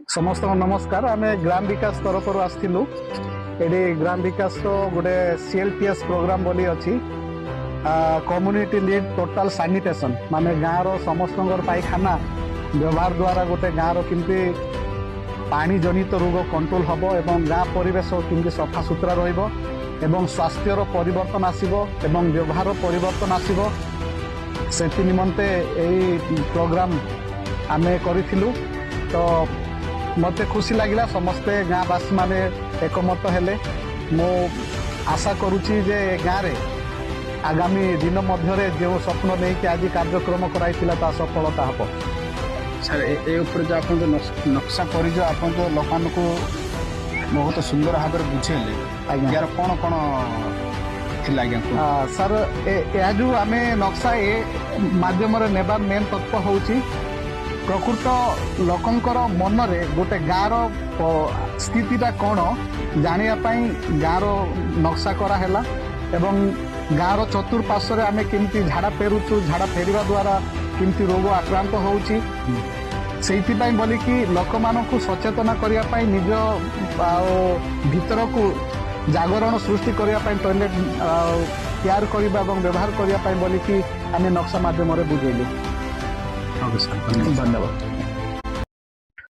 समस्त नमस्कार। आम ग्राम विकास तरफ आसलु ये ग्राम विकास गोटे CLTS प्रोग्राम बोली अच्छी कम्युनिटी लीड टोटाल सैनिटेशन माने गाँव समस्त पायखाना व्यवहार द्वारा गोटे गाँव रमती पानी जनित रोग कंट्रोल हम एवं गाँ परिवेश केमती सफा सुतरा रहा स्वास्थ्यर परिवर्तन आसब एवं व्यवहार परिवर्तन आसब से निमंते यही प्रोग्राम आम करूँ। तो मत खुशी लगिला समस्ते गाँवासी माने एकमत हेले। मो आशा करुच्ची जे गाँव रे आगामी दिन मध्य जो स्वप्न नहीं आज कार्यक्रम कराई सफलता हम। सर ए ऊपर जो आप नक्शा कर जो आप लोक को बहुत सुंदर भाव में बुझेले यार कौन कौन सर या जो आम नक्शा ए माध्यम नेबार मेन तत्व हूँ प्रकृत लोकंकर मन रे गोटे गाँव स्थितिटा कौन जानापी गाँव नक्शा कराला एवं गाँव चतुर्पार्श्व आम केमती झाड़ा फेरुचु झाड़ा फेरवा द्वारा केमती रोग आक्रांत होउची से बोलिकी लोक मानू सचेतन करने निज भीतर को जागरण सृष्टि करने टॉयलेट तैयार करने और व्यवहार करने बोलिकी आम नक्शा माध्यम बुझेलु। धन्यवाद।